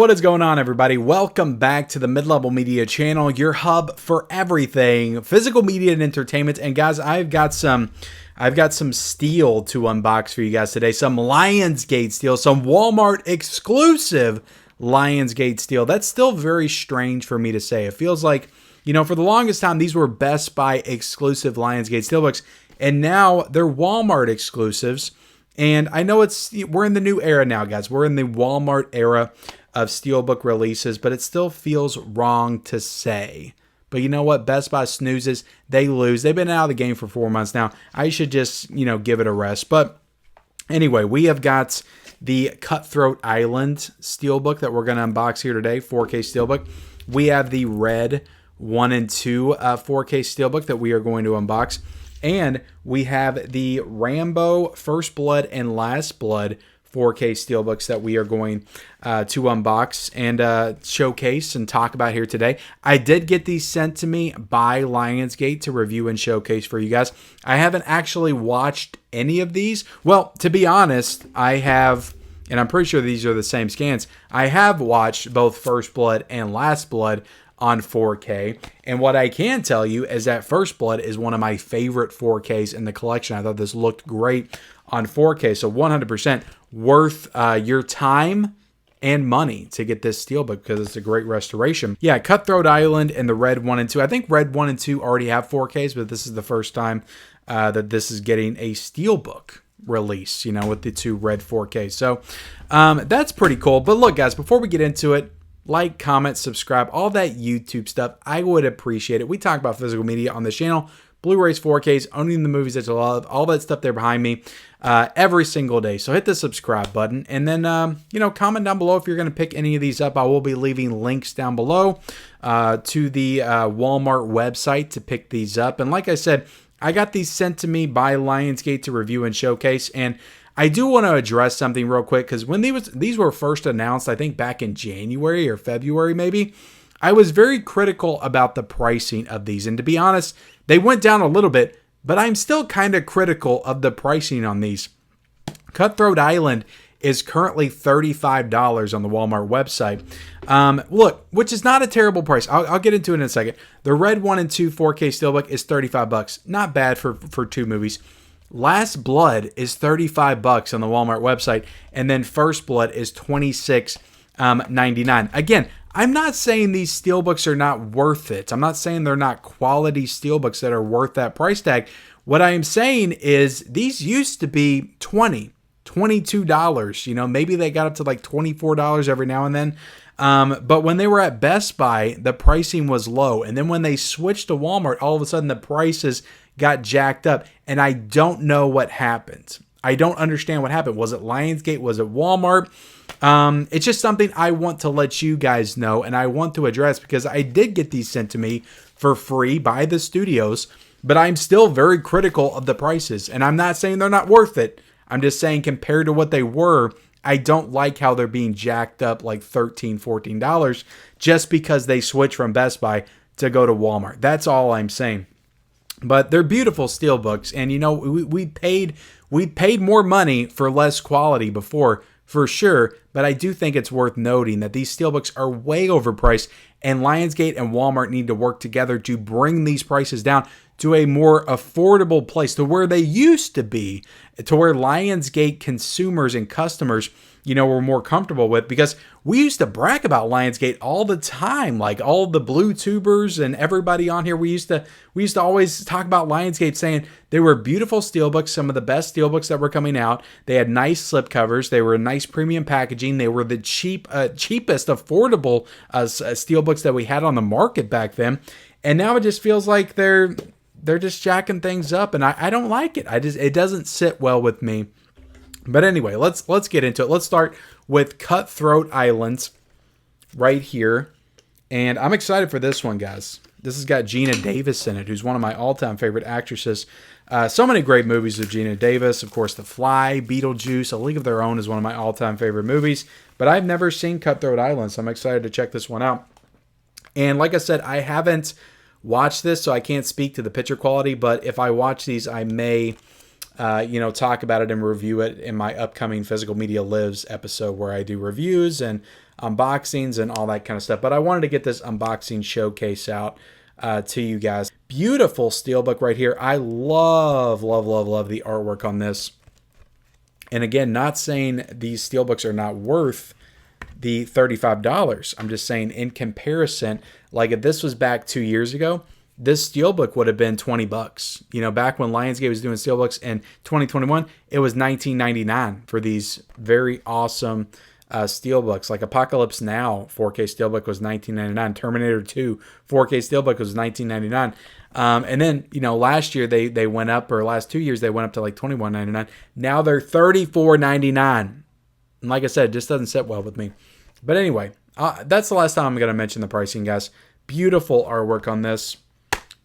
What is going on, everybody? Welcome back to the Mid-Level Media channel, your hub for everything physical media and entertainment. And guys, I've got some steel to unbox for you guys today. Some Lionsgate steel, some Walmart exclusive Lionsgate steel. That's still very strange for me to say. It feels like, you know, for the longest time, these were Best Buy exclusive Lionsgate Steelbooks, and now they're Walmart exclusives. And I know we're in the new era now, guys. We're in the Walmart era of Steelbook releases, but it still feels wrong to say. But you know what? Best Buy snoozes, they lose. They've been out of the game for 4 months now. I should just, give it a rest. But anyway, we have got the Cutthroat Island Steelbook that we're going to unbox here today, 4K Steelbook. We have the red 1 and 2 4K Steelbook that we are going to unbox. And we have the Rambo First Blood and Last Blood 4K Steelbooks that we are going to unbox and showcase and talk about here today. I did get these sent to me by Lionsgate to review and showcase for you guys. I haven't actually watched any of these. Well, to be honest, I have, and I'm pretty sure these are the same scans, I have watched both First Blood and Last Blood on 4K. And what I can tell you is that First Blood is one of my favorite 4Ks in the collection. I thought this looked great on 4K. So 100% worth your time and money to get this steelbook because it's a great restoration. Yeah, Cutthroat Island and the red 1 and 2. I think red 1 and 2 already have 4Ks, but this is the first time that this is getting a steelbook release, with the two red 4Ks. So that's pretty cool. But look, guys, before we get into it, like, comment, subscribe, all that YouTube stuff. I would appreciate it. We talk about physical media on this channel. Blu-rays, 4Ks, owning the movies that you love, all that stuff there behind me every single day. So hit the subscribe button. And then, comment down below if you're going to pick any of these up. I will be leaving links down below to the Walmart website to pick these up. And like I said, I got these sent to me by Lionsgate to review and showcase. And I do want to address something real quick because when these were first announced, I think back in January or February maybe, I was very critical about the pricing of these. And to be honest, they went down a little bit, but I'm still kind of critical of the pricing on these. Cutthroat Island is currently $35 on the Walmart website. Look, which is not a terrible price. I'll get into it in a second. The red 1 and 2 4K Steelbook is $35. Not bad for two movies. Last Blood is $35 on the Walmart website, and then First Blood is $26.99. Again, I'm not saying these steelbooks are not worth it. I'm not saying they're not quality steelbooks that are worth that price tag. What I am saying is these used to be $20, $22. Maybe they got up to like $24 every now and then. But when they were at Best Buy, the pricing was low. And then when they switched to Walmart, all of a sudden the prices got jacked up. And I don't know what happened. I don't understand what happened. Was it Lionsgate? Was it Walmart? It's just something I want to let you guys know and I want to address because I did get these sent to me for free by the studios, but I'm still very critical of the prices. And I'm not saying they're not worth it. I'm just saying compared to what they were, I don't like how they're being jacked up like $13, $14 just because they switched from Best Buy to go to Walmart. That's all I'm saying. But they're beautiful steelbooks, and we paid more money for less quality before, for sure. But I do think it's worth noting that these steelbooks are way overpriced, and Lionsgate and Walmart need to work together to bring these prices down to a more affordable place, to where they used to be, to where Lionsgate consumers and customers, were more comfortable with, because we used to brag about Lionsgate all the time, like all the blue tubers and everybody on here. We used to always talk about Lionsgate, saying they were beautiful steelbooks, some of the best steelbooks that were coming out. They had nice slipcovers. They were nice premium packaging. They were the cheapest, affordable steelbooks that we had on the market back then. And now it just feels like they're just jacking things up, and I don't like it. It doesn't sit well with me. But anyway, let's get into it. Let's start with Cutthroat Island right here. And I'm excited for this one, guys. This has got Geena Davis in it, who's one of my all-time favorite actresses. So many great movies with Geena Davis. Of course, The Fly, Beetlejuice, A League of Their Own is one of my all-time favorite movies. But I've never seen Cutthroat Island, so I'm excited to check this one out. And like I said, I haven't watched this, so I can't speak to the picture quality. But if I watch these, I may talk about it and review it in my upcoming Physical Media Lives episode where I do reviews and unboxings and all that kind of stuff. But I wanted to get this unboxing showcase out to you guys. Beautiful Steelbook right here. I love, love, love, love the artwork on this. And again, not saying these Steelbooks are not worth the $35. I'm just saying in comparison, like if this was back 2 years ago, this Steelbook would have been $20. Back when Lionsgate was doing Steelbooks in 2021, it was $19.99 for these very awesome Steelbooks. Like Apocalypse Now 4K Steelbook was $19.99. Terminator 2 4K Steelbook was $19.99. And then, last year they went up, or last 2 years they went up to like $21.99. Now they're $34.99. And like I said, it just doesn't sit well with me. But anyway, that's the last time I'm going to mention the pricing, guys. Beautiful artwork on this.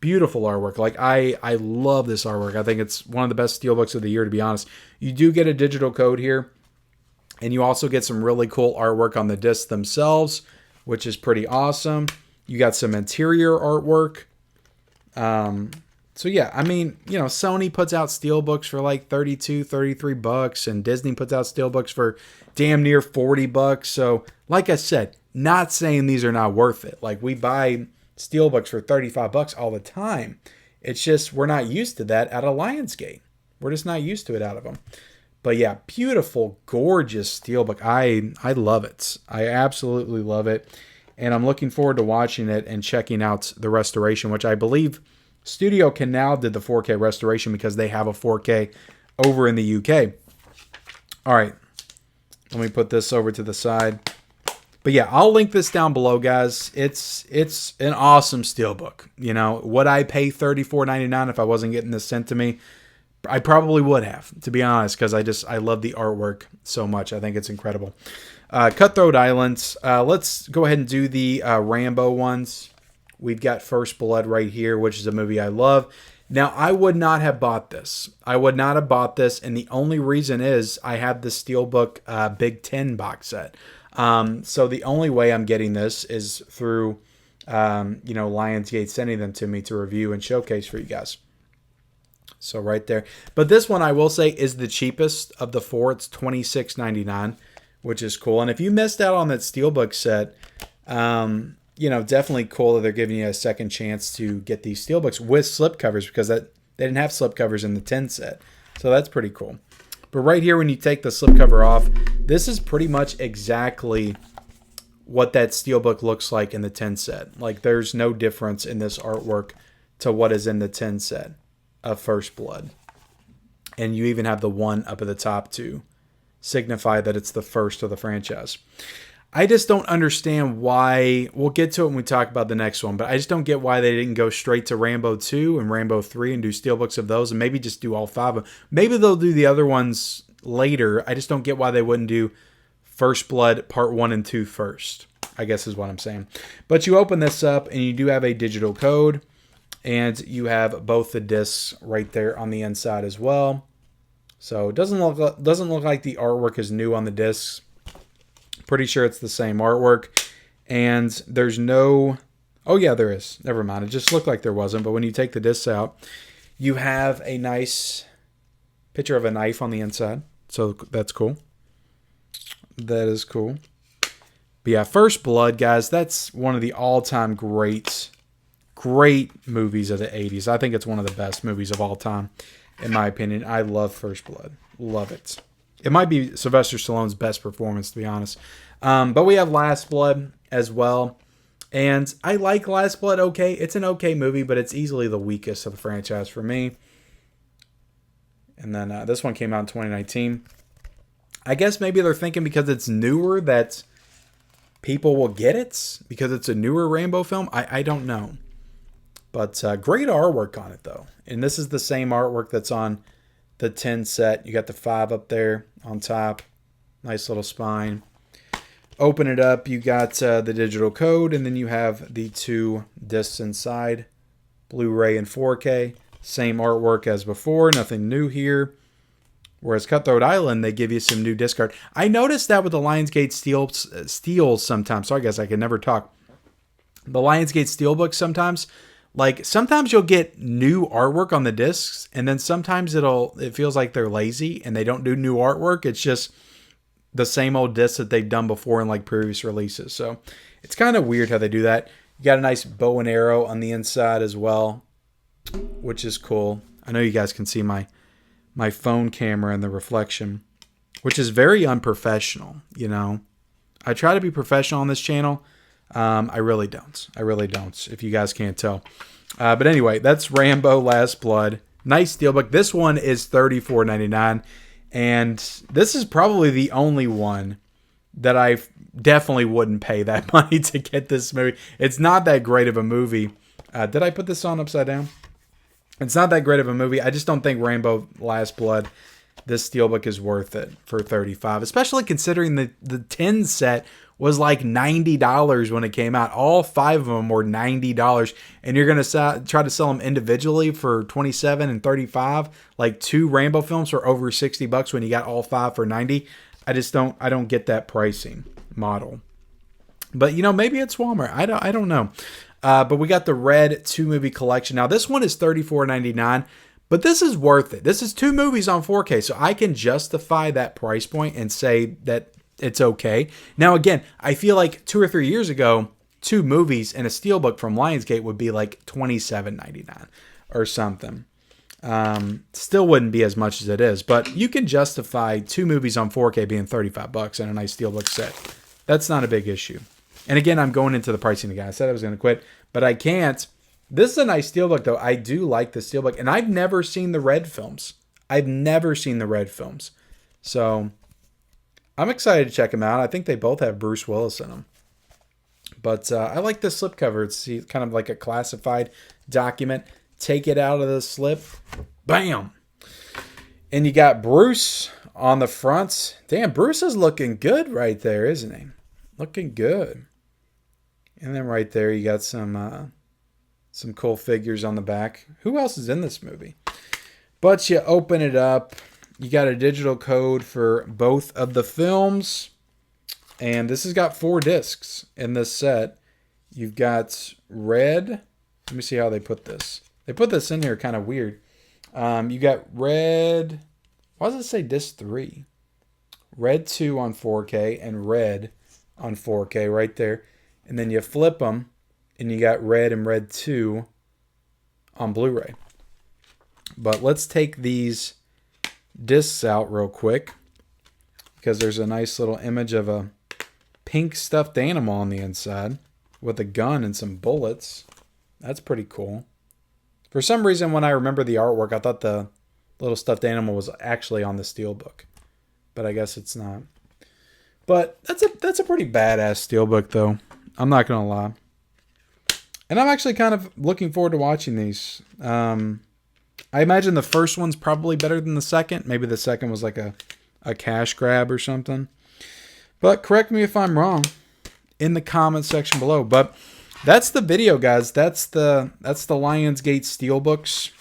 Beautiful artwork. Like I love this artwork. I think it's one of the best Steelbooks of the year, to be honest. You do get a digital code here, and you also get some really cool artwork on the discs themselves, which is pretty awesome. You got some interior artwork. So yeah, I mean, Sony puts out Steelbooks for like $32, $33, and Disney puts out Steelbooks for damn near $40. So like I said, not saying these are not worth it. Like we buy Steelbooks for $35 all the time. It's just we're not used to that out of Lionsgate. We're just not used to it out of them. But yeah, beautiful, gorgeous Steelbook. I love it. I absolutely love it. And I'm looking forward to watching it and checking out the restoration, which I believe Studio Canal did the 4K restoration because they have a 4K over in the UK. All right, let me put this over to the side. But yeah, I'll link this down below, guys. It's an awesome Steelbook. Would I pay $34.99 if I wasn't getting this sent to me? I probably would have, to be honest, because I love the artwork so much. I think it's incredible. Cutthroat Islands. Let's go ahead and do the Rambo ones. We've got First Blood right here, which is a movie I love. Now, I would not have bought this. I would not have bought this, and the only reason is I have the Steelbook Big 10 box set. So the only way I'm getting this is through, Lionsgate sending them to me to review and showcase for you guys. So right there. But this one, I will say, is the cheapest of the four. It's $26.99, which is cool. And if you missed out on that Steelbook set, definitely cool that they're giving you a second chance to get these Steelbooks with slipcovers, because they didn't have slipcovers in the 10 set. So that's pretty cool. But right here, when you take the slipcover off, this is pretty much exactly what that Steelbook looks like in the 10 set. Like, there's no difference in this artwork to what is in the 10 set of First Blood. And you even have the 1 up at the top to signify that it's the first of the franchise. I just don't understand why. We'll get to it when we talk about the next one, but I just don't get why they didn't go straight to Rambo 2 and Rambo 3 and do Steelbooks of those, and maybe just do all 5 of them. Maybe they'll do the other ones later. I just don't get why they wouldn't do First Blood Part 1 and 2 first, I guess is what I'm saying. But you open this up, and you do have a digital code, and you have both the discs right there on the inside as well. So it doesn't look like the artwork is new on the discs. Pretty sure it's the same artwork. And there's no... Oh, yeah, there is. Never mind. It just looked like there wasn't. But when you take the discs out, you have a nice picture of a knife on the inside. So that's cool. That is cool. But yeah, First Blood, guys, that's one of the all-time great movies of the 80s. I think it's one of the best movies of all time, in my opinion. I love First Blood. Love it. It might be Sylvester Stallone's best performance, to be honest. But we have Last Blood as well. And I like Last Blood okay. It's an okay movie, but it's easily the weakest of the franchise for me. And then this one came out in 2019. I guess maybe they're thinking because it's newer that people will get it. Because it's a newer Rambo film. I don't know. But great artwork on it, though. And this is the same artwork that's on the 10 set. You got the 5 up there on top. Nice little spine. Open it up. You got the digital code. And then you have the 2 discs inside. Blu-ray and 4K. Same artwork as before. Nothing new here. Whereas Cutthroat Island, they give you some new disc art. I noticed that with the Lionsgate steals sometimes. Sorry, guys, I can never talk. The Lionsgate Steelbook sometimes like sometimes you'll get new artwork on the discs, and then sometimes it feels like they're lazy and they don't do new artwork. It's just the same old discs that they've done before in like previous releases. So it's kind of weird how they do that. You got a nice bow and arrow on the inside as well, which is cool. I know you guys can see my phone camera and the reflection, which is very unprofessional. You know, I try to be professional on this channel. I really don't. If you guys can't tell. But anyway, that's Rambo Last Blood. Nice steelbook. This one is $34.99. And this is probably the only one that I definitely wouldn't pay that money to get this movie. It's not that great of a movie. Did I put this on upside down? It's not that great of a movie. I just don't think Rambo Last Blood, this steelbook, is worth it for $35, especially considering the 10 set was like $90 when it came out. All 5 of them were $90, and you're going to try to sell them individually for $27 and $35, like 2 Rambo films for over $60 when you got all 5 for $90. I don't get that pricing model. But you know, maybe it's Walmart. I don't know. But we got the Red 2-movie collection. Now this one is $34.99, but this is worth it. This is 2 movies on 4K, so I can justify that price point and say that it's okay. Now again, I feel like 2 or 3 years ago, 2 movies and a steelbook from Lionsgate would be like $27.99 or something. Still wouldn't be as much as it is, but you can justify 2 movies on 4K being $35 and a nice steelbook set. That's not a big issue. And again, I'm going into the pricing again. I said I was going to quit, but I can't. This is a nice steelbook though. I do like the steelbook, and I've never seen the Red films. So I'm excited to check them out. I think they both have Bruce Willis in them. But I like the slipcover. It's kind of like a classified document. Take it out of the slip. Bam! And you got Bruce on the front. Damn, Bruce is looking good right there, isn't he? Looking good. And then right there you got some cool figures on the back. Who else is in this movie? But you open it up. You got a digital code for both of the films. And this has got 4 discs in this set. You've got Red. Let me see how they put this. They put this in here kind of weird. You got Red. Why does it say disc 3? Red 2 on 4K and Red on 4K right there. And then you flip them and you got Red and Red 2 on Blu-ray. But let's take these discs out real quick, because there's a nice little image of a pink stuffed animal on the inside with a gun and some bullets. That's pretty cool. For some reason, when I remember the artwork, I thought the little stuffed animal was actually on the steelbook, but I guess it's not. But that's a pretty badass steelbook though. I'm not gonna lie. And I'm actually kind of looking forward to watching these. I imagine the first one's probably better than the second. Maybe the second was like a cash grab or something. But correct me if I'm wrong in the comment section below. But that's the video, guys. That's the Lionsgate Steelbooks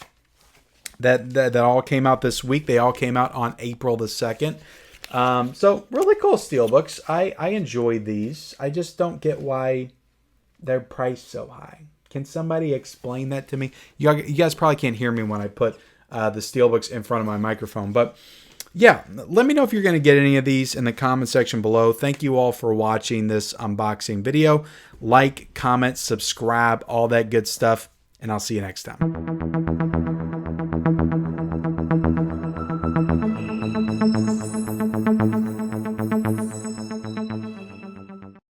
that all came out this week. They all came out on April the 2nd. So really cool Steelbooks. I enjoy these. I just don't get why they're priced so high. Can somebody explain that to me? You guys probably can't hear me when I put the Steelbooks in front of my microphone. But yeah, let me know if you're going to get any of these in the comment section below. Thank you all for watching this unboxing video. Like, comment, subscribe, all that good stuff. And I'll see you next time.